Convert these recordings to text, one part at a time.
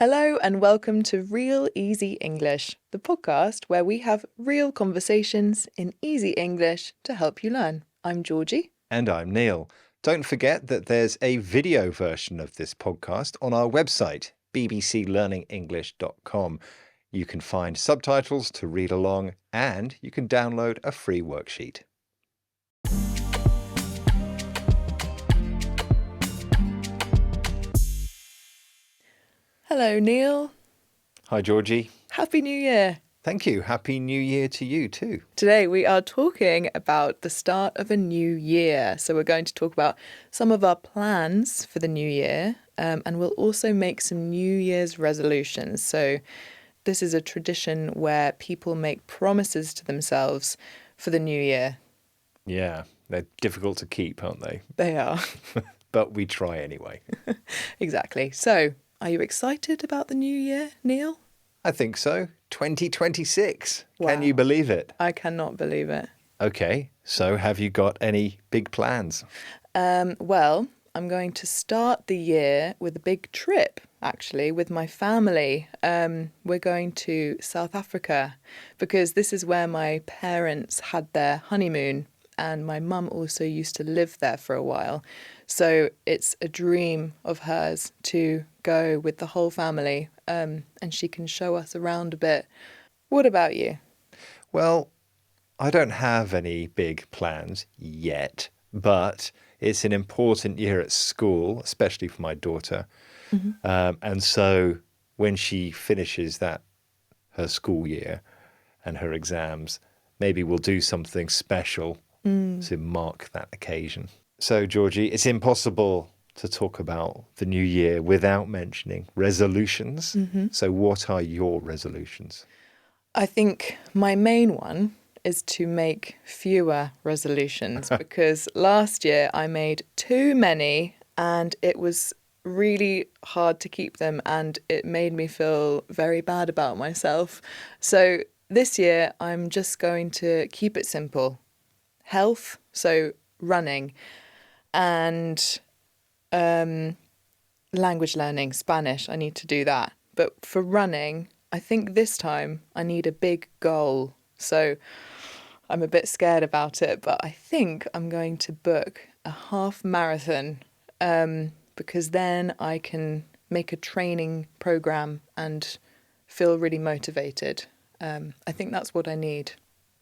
Hello and welcome to Real Easy English, the podcast where we have real conversations in easy English to help you learn. I'm Georgie. And I'm Neil. Don't forget that there's a video version of this podcast on our website, bbclearningenglish.com. You can find subtitles to read along and you can download a free worksheet. Hello, Neil. Hi, Georgie. Happy New Year. Thank you. Happy New Year to you too. Today we are talking about the start of a new year. So we're going to talk about some of our plans for the new year and we'll also make some New Year's resolutions. So this is a tradition where people make promises to themselves for the new year. Yeah, they're difficult to keep, aren't they? They are. But we try anyway. Exactly. So, are you excited about the new year, Neil? I think so. 2026. Wow. Can you believe it? I cannot believe it. Okay, so have you got any big plans? Well, I'm going to start the year with a big trip, actually, with my family. We're going to South Africa because this is where my parents had their honeymoon and my mum also used to live there for a while. So it's a dream of hers to go with the whole family and she can show us around a bit. What about you? Well, I don't have any big plans yet, but it's an important year at school, especially for my daughter. And so when she finishes her school year and her exams, maybe we'll do something special to mark that occasion. So, Georgie, it's impossible to talk about the new year without mentioning resolutions. So what are your resolutions? I think my main one is to make fewer resolutions because last year I made too many and it was really hard to keep them and it made me feel very bad about myself. So this year I'm just going to keep it simple. Health, so running, and language learning, Spanish, I need to do that. But for running, I think this time I need a big goal. So I'm a bit scared about it, but I think I'm going to book a half marathon because then I can make a training program and feel really motivated. I think that's what I need.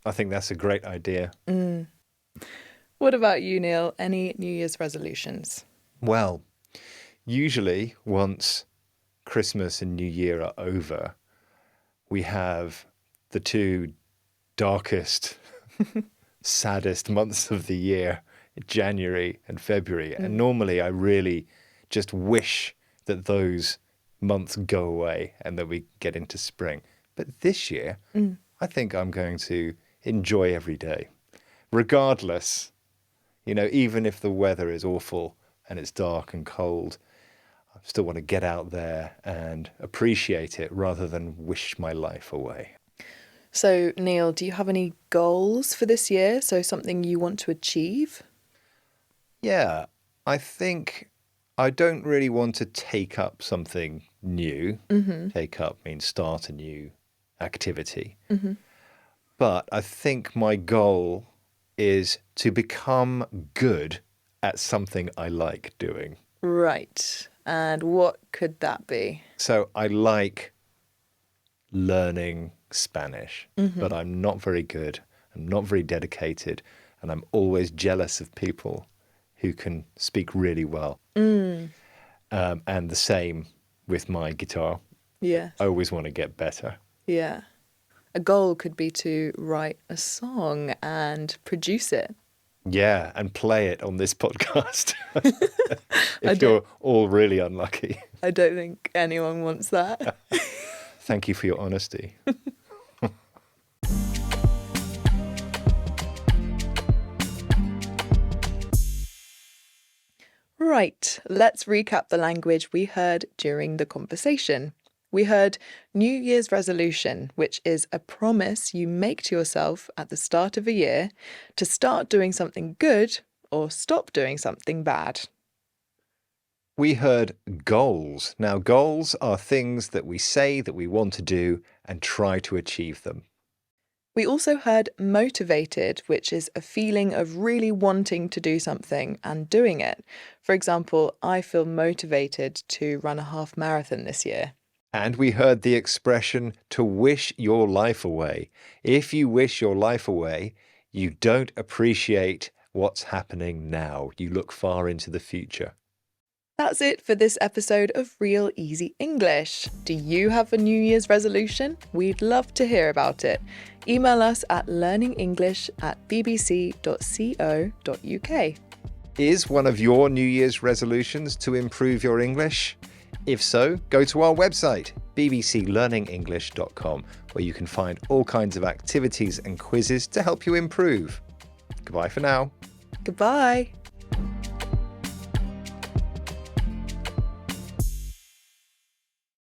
I think that's a great idea. What about you, Neil? Any New Year's resolutions? Well, usually once Christmas and New Year are over, we have the two darkest, saddest months of the year, January and February. And normally I really just wish that those months go away and that we get into spring. But this year, I think I'm going to enjoy every day, regardless. You know, even if the weather is awful and it's dark and cold, I still want to get out there and appreciate it rather than wish my life away. So, Neil, do you have any goals for this year? So something you want to achieve? Yeah, I think I don't really want to take up something new. Take up means start a new activity. But I think my goal is to become good at something I like doing. Right. And what could that be? So I like learning Spanish, but I'm not very good. I'm not very dedicated, and I'm always jealous of people who can speak really well. And the same with my guitar. Yes. I always want to get better. Yeah. A goal could be to write a song and produce it. Yeah, and play it on this podcast. If you're all really unlucky. I don't think anyone wants that. Thank you for your honesty. Right, let's recap the language we heard during the conversation. We heard New Year's resolution, which is a promise you make to yourself at the start of a year to start doing something good or stop doing something bad. We heard goals. Now, goals are things that we say that we want to do and try to achieve them. We also heard motivated, which is a feeling of really wanting to do something and doing it. For example, I feel motivated to run a half marathon this year. And we heard the expression to wish your life away. If you wish your life away, you don't appreciate what's happening now. You look far into the future. That's it for this episode of Real Easy English. Do you have a New Year's resolution? We'd love to hear about it. Email us at learningenglish@bbc.co.uk. Is one of your New Year's resolutions to improve your English? If so, go to our website, bbclearningenglish.com, where you can find all kinds of activities and quizzes to help you improve. Goodbye for now. Goodbye.